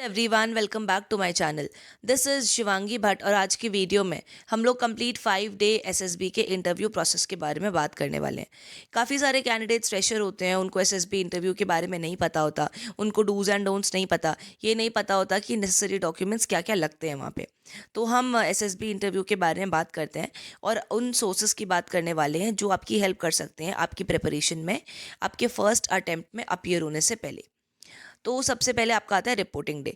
Everyone welcome back to my channel. This is Shivangi Bhatt और आज की वीडियो में हम लोग कंप्लीट 5 डे एसएसबी के इंटरव्यू प्रोसेस के बारे में बात करने वाले हैं। काफ़ी सारे कैंडिडेट्स फ्रेशर होते हैं, उनको एसएसबी इंटरव्यू के बारे में नहीं पता होता, उनको डूज एंड डोंट्स नहीं पता, ये नहीं पता होता कि नेसेसरी डॉक्यूमेंट्स क्या क्या लगते हैं वहाँ पे। तो हम एसएसबी इंटरव्यू के बारे में बात करते हैं और उन सोर्सेज की बात करने वाले हैं जो आपकी हेल्प कर सकते हैं आपकी प्रिपरेशन में, आपके फर्स्ट अटेम्प्ट में अपीयर होने से पहले। तो सबसे पहले आपका आता है रिपोर्टिंग डे।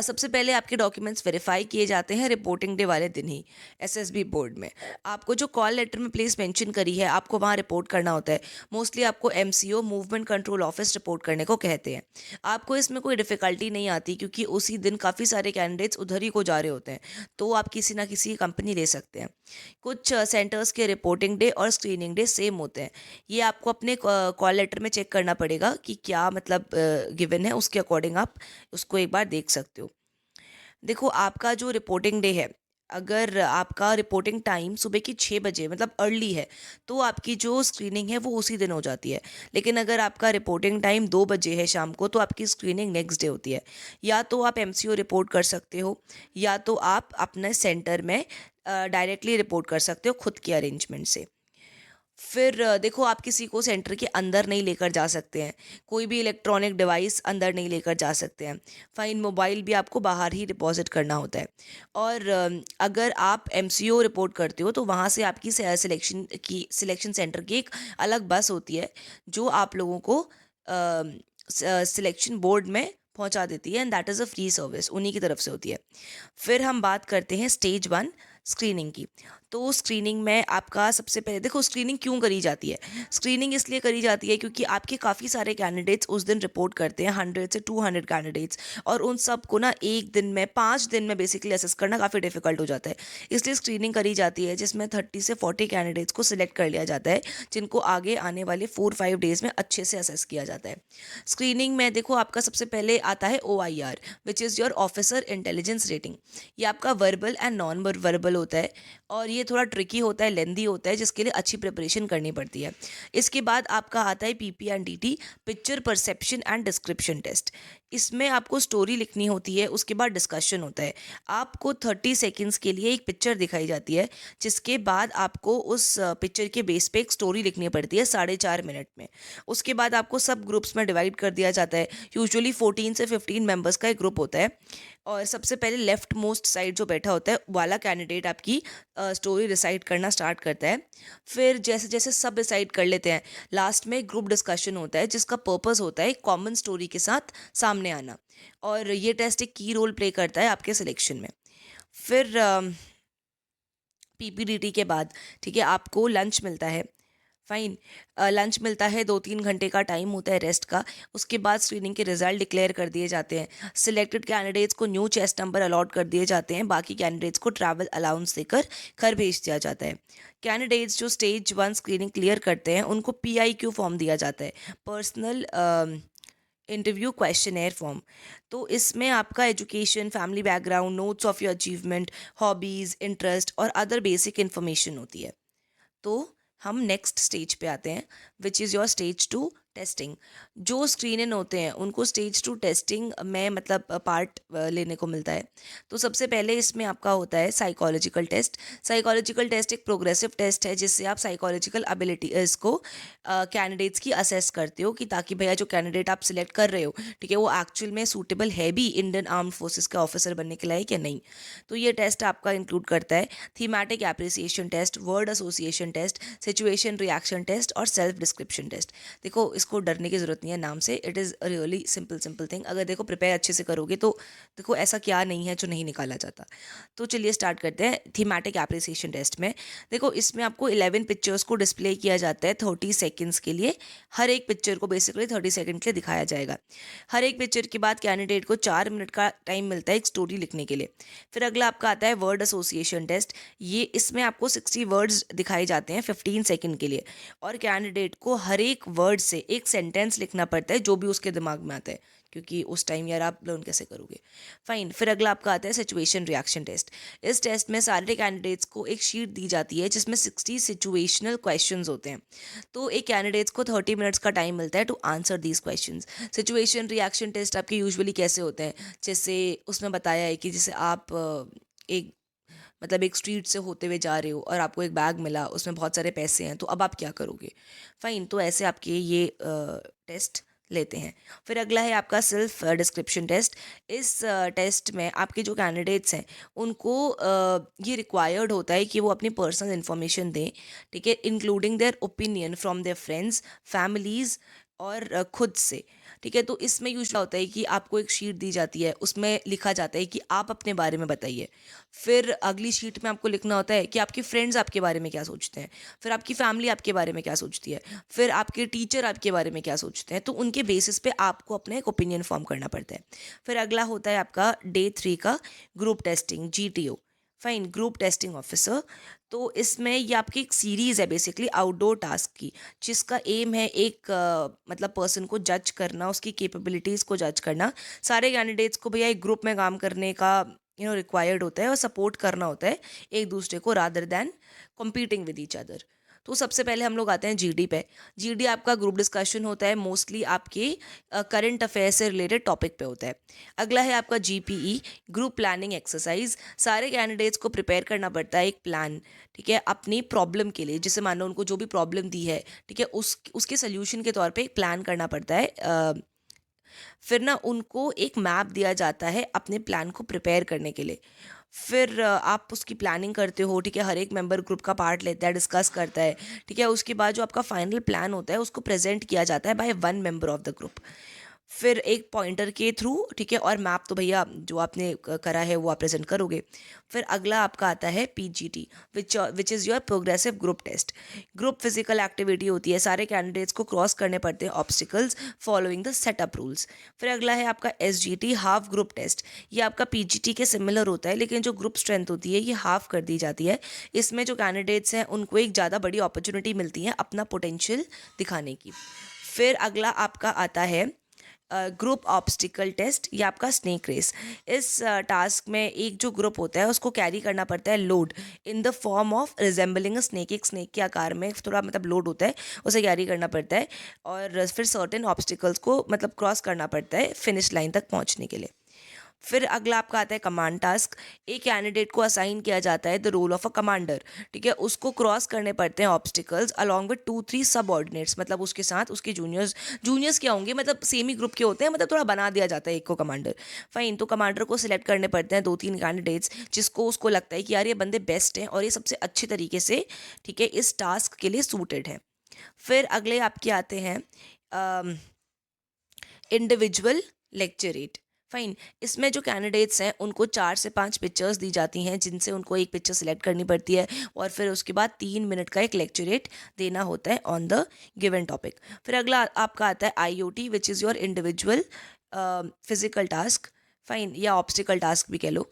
सबसे पहले आपके डॉक्यूमेंट्स वेरीफाई किए जाते हैं रिपोर्टिंग डे वाले दिन ही एसएसबी बोर्ड में। आपको जो कॉल लेटर में प्लेस मेंशन करी है आपको वहाँ रिपोर्ट करना होता है। मोस्टली आपको MCO movement control office report करने को कहते हैं। आपको इसमें कोई डिफ़िकल्टी नहीं आती क्योंकि उसी दिन काफ़ी सारे कैंडिडेट्स उधर ही को जा रहे होते हैं, तो आप किसी ना किसी कंपनी ले सकते हैं। कुछ सेंटर्स के रिपोर्टिंग डे और स्क्रीनिंग डे सेम होते हैं। ये आपको अपने कॉल लेटर में चेक करना पड़ेगा कि क्या मतलब गिवन है, उसके अकॉर्डिंग आप उसको एक बार देख सकते हो। देखो आपका जो रिपोर्टिंग डे है, अगर आपका रिपोर्टिंग टाइम सुबह की 6 बजे मतलब अर्ली है, तो आपकी जो स्क्रीनिंग है वो उसी दिन हो जाती है। लेकिन अगर आपका रिपोर्टिंग टाइम 2 बजे है शाम को, तो आपकी स्क्रीनिंग नेक्स्ट डे होती है। या तो आप एमसीओ रिपोर्ट कर सकते हो, या तो आप अपने सेंटर में डायरेक्टली रिपोर्ट कर सकते हो खुद के अरेंजमेंट से। फिर देखो आप किसी को सेंटर के अंदर नहीं लेकर जा सकते हैं, कोई भी इलेक्ट्रॉनिक डिवाइस अंदर नहीं लेकर जा सकते हैं। फ़ाइन मोबाइल भी आपको बाहर ही डिपॉज़िट करना होता है। और अगर आप एमसीओ रिपोर्ट करते हो तो वहाँ से आपकी सिलेक्शन सेंटर की एक अलग बस होती है जो आप लोगों को सिलेक्शन बोर्ड में पहुंचा देती है, and that is a free service, उन्हीं की तरफ से होती है। फिर हम बात करते हैं स्टेज 1 स्क्रीनिंग की। तो स्क्रीनिंग में आपका सबसे पहले देखो स्क्रीनिंग क्यों करी जाती है। स्क्रीनिंग इसलिए करी जाती है क्योंकि आपके काफ़ी सारे कैंडिडेट्स उस दिन रिपोर्ट करते हैं, 100 से 200 कैंडिडेट्स, और उन सब को ना एक दिन में 5 दिन में बेसिकली असेस करना काफ़ी डिफिकल्ट हो जाता है। इसलिए स्क्रीनिंग करी जाती है जिसमें 30 से 40 कैंडिडेट्स को सिलेक्ट कर लिया जाता है, जिनको आगे आने वाले 4-5 डेज़ में अच्छे से असेस किया जाता है। स्क्रीनिंग में देखो आपका सबसे पहले आता है OIR, which is your officer intelligence rating. ये आपका वर्बल एंड नॉन वर्बल होता है, और ये थोड़ा ट्रिकी होता है, लेंदी होता है, जिसके लिए अच्छी प्रिपरेशन करनी पड़ती है। इसके बाद आपका आता है PPNDT, picture perception and description test. इसमें आपको स्टोरी लिखनी होती है, उसके बाद डिस्कशन होता है। आपको 30 सेकेंड्स के लिए एक पिक्चर दिखाई जाती है, जिसके बाद आपको उस पिक्चर के बेस पे एक स्टोरी लिखनी पड़ती है 4.5 मिनट में। उसके बाद आपको सब ग्रुप्स में डिवाइड कर दिया जाता है। यूजुअली 14 से 15 मेंबर्स का एक ग्रुप होता है, और सबसे पहले लेफ्ट मोस्ट साइड जो बैठा होता है वाला कैंडिडेट आपकी स्टोरी रिसाइट करना स्टार्ट करता है। फिर जैसे जैसे सब डिसाइड कर लेते हैं, लास्ट में ग्रुप डिस्कशन होता है, जिसका पर्पस होता है कॉमन स्टोरी के साथ सामने आना, और ये टेस्ट एक की रोल प्ले करता है आपके सिलेक्शन में। फिर PPDT के बाद ठीक है आपको लंच मिलता है। फाइन, लंच मिलता है, 2-3 घंटे का टाइम होता है रेस्ट का। उसके बाद स्क्रीनिंग के रिजल्ट डिक्लेयर कर दिए जाते हैं। सिलेक्टेड कैंडिडेट्स को न्यू चेस्ट नंबर अलॉट कर दिए जाते हैं, बाकी कैंडिडेट्स को ट्रैवल अलाउंस देकर घर भेज दिया जाता है। कैंडिडेट्स जो स्टेज 1 स्क्रीनिंग क्लियर करते हैं उनको PIQ फॉर्म दिया जाता है, पर्सनल इंटरव्यू क्वेश्चनेयर फॉर्म। तो इसमें आपका education, family background, notes of your achievement, hobbies, interest और अदर बेसिक इन्फॉर्मेशन होती है। तो हम नेक्स्ट स्टेज पे आते हैं, विच इज़ योर स्टेज 2 टेस्टिंग। जो स्क्रीन इन होते हैं उनको स्टेज 2 टेस्टिंग में मतलब पार्ट लेने को मिलता है। तो सबसे पहले इसमें आपका होता है साइकोलॉजिकल टेस्ट। साइकोलॉजिकल टेस्ट एक प्रोग्रेसिव टेस्ट है, जिससे आप साइकोलॉजिकल एबिलिटी इसको कैंडिडेट्स की असेस करते हो, कि ताकि भैया जो कैंडिडेट आप सिलेक्ट कर रहे हो ठीक है वो एक्चुअल में सूटेबल है भी इंडियन आर्म फोर्सेस का ऑफिसर बनने के लायक या नहीं। तो ये टेस्ट आपका इंक्लूड करता है thematic apperception test, word association test, situation reaction test और सेल्फ डिस्क्रिप्शन टेस्ट। देखो इसको डरने की ज़रूरत नहीं है नाम से, it is really simple thing. अगर देखो प्रिपेयर अच्छे से करोगे तो देखो ऐसा क्या नहीं है जो नहीं निकाला जाता। तो चलिए स्टार्ट करते हैं थीमेटिक एप्रिसिएशन टेस्ट में। देखो इसमें आपको 11 पिक्चर्स को डिस्प्ले किया जाता है 30 सेकेंड्स के लिए। हर एक पिक्चर को बेसिकली 30 सेकेंड के लिए दिखाया जाएगा। हर एक पिक्चर के बाद कैंडिडेट को 4 मिनट का टाइम मिलता है एक स्टोरी लिखने के लिए। फिर अगला आपका आता है वर्ड एसोसिएशन टेस्ट। ये इसमें आपको 60 वर्ड्स दिखाए जाते हैं 15 सेकेंड के लिए, और कैंडिडेट को हर एक वर्ड से एक सेंटेंस लिखना पड़ता है जो भी उसके दिमाग में आता है। क्योंकि उस टाइम यार आप लर्न कैसे करोगे। फाइन, फिर अगला आपका आता है सिचुएशन रिएक्शन टेस्ट। इस टेस्ट में सारे कैंडिडेट्स को एक शीट दी जाती है जिसमें 60 सिचुएशनल क्वेश्चंस होते हैं। तो एक कैंडिडेट्स को 30 मिनट्स का टाइम मिलता है to answer these questions. Situation reaction test आपके यूजुअली कैसे होते हैं, जैसे उसमें बताया है कि जैसे आप एक मतलब एक स्ट्रीट से होते हुए जा रहे हो और आपको एक बैग मिला, उसमें बहुत सारे पैसे हैं, तो अब आप क्या करोगे। फाइन, तो ऐसे आपके ये टेस्ट लेते हैं। फिर अगला है आपका सेल्फ डिस्क्रिप्शन टेस्ट। इस टेस्ट में आपके जो कैंडिडेट्स हैं उनको ये रिक्वायर्ड होता है कि वो अपनी पर्सनल इन्फॉर्मेशन दें, ठीक है, including their opinion from their friends, families और खुद से, ठीक है। तो इसमें यूजुअली होता है कि आपको एक शीट दी जाती है, उसमें लिखा जाता है कि आप अपने बारे में बताइए। फिर अगली शीट में आपको लिखना होता है कि आपके फ्रेंड्स आपके बारे में क्या सोचते हैं, फिर आपकी फैमिली आपके बारे में क्या सोचती है, फिर आपके टीचर आपके बारे में क्या सोचते हैं। तो उनके बेसिस पे आपको अपना एक ओपिनियन फॉर्म करना पड़ता है। फिर अगला होता है आपका डे 3 का group testing, GTO। Fine, group testing officer. तो इसमें ये आपकी एक सीरीज़ है बेसिकली आउटडोर टास्क की, जिसका एम है एक मतलब पर्सन को जज करना, उसकी कैपेबिलिटीज़ को जज करना। सारे कैंडिडेट्स को भैया एक ग्रुप में काम करने का रिक्वायर्ड होता है और सपोर्ट करना होता है एक दूसरे को, rather than competing with each other. तो सबसे पहले हम लोग आते हैं GD पे। GD आपका ग्रुप डिस्कशन होता है, मोस्टली आपके करंट अफेयर से रिलेटेड टॉपिक पे होता है। अगला है आपका GPE, ग्रुप प्लानिंग एक्सरसाइज। सारे कैंडिडेट्स को प्रिपेयर करना पड़ता है एक प्लान, ठीक है, अपनी प्रॉब्लम के लिए। जैसे मान लो उनको जो भी प्रॉब्लम दी है, ठीक है, उसके सोल्यूशन के तौर पे एक प्लान करना पड़ता है। फिर ना उनको एक मैप दिया जाता है अपने प्लान को प्रिपेयर करने के लिए। फिर आप उसकी प्लानिंग करते हो, ठीक है, हर एक मेंबर ग्रुप का पार्ट लेता है, डिस्कस करता है, ठीक है। उसके बाद जो आपका फाइनल प्लान होता है उसको प्रेजेंट किया जाता है by one member of the group, फिर एक पॉइंटर के थ्रू, ठीक है। और मैप तो भैया जो आपने करा है वो आप प्रेजेंट करोगे। फिर अगला आपका आता है PGT, which is your progressive group test. Group physical activity होती है, सारे कैंडिडेट्स को क्रॉस करने पड़ते हैं obstacles following the setup rules. फिर अगला है आपका SGT, हाफ ग्रुप टेस्ट। ये आपका PGT के सिमिलर होता है, लेकिन जो ग्रुप स्ट्रेंथ होती है ये हाफ कर दी जाती है। इसमें जो कैंडिडेट्स हैं उनको एक ज़्यादा बड़ी अपॉर्चुनिटी मिलती है अपना पोटेंशियल दिखाने की। फिर अगला आपका आता है ग्रुप ऑब्स्टिकल टेस्ट, या आपका स्नेक रेस। इस टास्क में एक जो ग्रुप होता है उसको कैरी करना पड़ता है load in the form of resembling a snake. एक स्नेक के आकार में थोड़ा मतलब लोड होता है, उसे कैरी करना पड़ता है और फिर सर्टेन ऑब्स्टिकल्स को मतलब क्रॉस करना पड़ता है फिनिश लाइन तक पहुंचने के लिए। फिर अगला आपका आता है कमांड टास्क। एक कैंडिडेट को असाइन किया जाता है the role of a commander, ठीक है। उसको क्रॉस करने पड़ते हैं ऑब्स्टिकल्स अलॉन्ग विद 2-3 सबऑर्डिनेट्स, मतलब उसके साथ उसके जूनियर्स क्या होंगे, मतलब सेम ही ग्रुप के होते हैं, मतलब थोड़ा बना दिया जाता है एक को कमांडर। फाइन, तो कमांडर को सिलेक्ट करने पड़ते हैं 2-3 कैंडिडेट्स जिसको उसको लगता है कि यार ये बंदे बेस्ट हैं और ये सबसे अच्छे तरीके से, ठीक है, इस टास्क के लिए सूटेड है। फिर अगले आपके आते हैं इंडिविजुअल लेक्चरेट। फाइन, इसमें जो कैंडिडेट्स हैं उनको 4 से 5 पिक्चर्स दी जाती हैं जिनसे उनको एक पिक्चर सिलेक्ट करनी पड़ती है और फिर उसके बाद 3 मिनट का एक लेक्चरेट देना होता है ऑन द गिवन टॉपिक। फिर अगला आपका आता है IoT, which is your individual physical task. Fine, या ऑब्स्टिकल टास्क भी कह लो।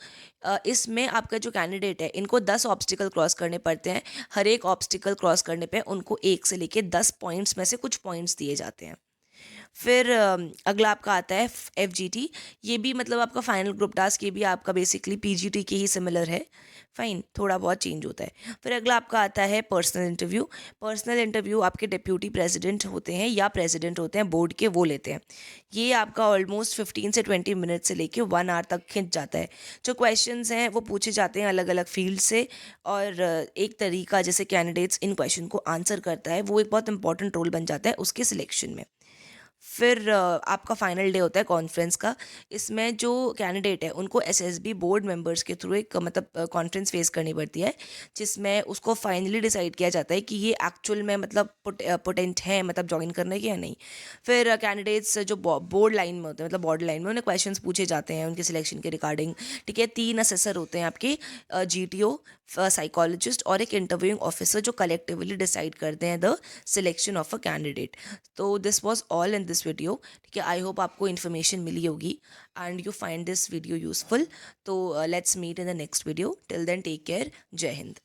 इसमें आपका जो कैंडिडेट है इनको 10 ऑब्स्टिकल क्रॉस करने पड़ते हैं। हर एक ऑब्स्टिकल क्रॉस करने पे उनको 1 से लेके 10 पॉइंट्स में से कुछ पॉइंट्स दिए जाते हैं। फिर अगला आपका आता है FGT। ये भी मतलब आपका फाइनल ग्रुप टास्क, ये भी आपका बेसिकली PGT के ही सिमिलर है। फाइन, थोड़ा बहुत चेंज होता है। फिर अगला आपका आता है पर्सनल इंटरव्यू। पर्सनल इंटरव्यू आपके डिप्यूटी प्रेसिडेंट होते हैं या प्रेसिडेंट होते हैं बोर्ड के, वो लेते हैं। ये आपका ऑलमोस्ट 15 से 20 मिनट से लेके 1 आवर तक खिंच जाता है। जो क्वेश्चंस हैं वो पूछे जाते हैं अलग अलग फील्ड से, और एक तरीका जैसे कैंडिडेट्स इन क्वेश्चन को आंसर करता है वो एक बहुत इंपॉर्टेंट रोल बन जाता है उसके सिलेक्शन में। फिर आपका फाइनल डे होता है कॉन्फ्रेंस का। इसमें जो कैंडिडेट है उनको SSB बोर्ड मेंबर्स के थ्रू एक मतलब कॉन्फ्रेंस फेस करनी पड़ती है, जिसमें उसको फाइनली डिसाइड किया जाता है कि ये एक्चुअल में मतलब पोटेंट है मतलब ज्वाइन करने के या नहीं। फिर कैंडिडेट्स जो बोर्ड लाइन में होते हैं, मतलब बॉर्डर लाइन में, उन्हें क्वेश्चंस पूछे जाते हैं उनके सिलेक्शन के रिगार्डिंग, ठीक है। 3 असेसर होते हैं आपके, GTO, साइकोलॉजिस्ट और एक इंटरव्यूइंग ऑफिसर, जो कलेक्टिवली डिसाइड करते हैं the selection of a candidate. तो this was all in this video, ठीक है। आई होप आपको इन्फॉर्मेशन मिली होगी and you find this video useful. तो let's meet in the next video. Till then take care, जय हिंद।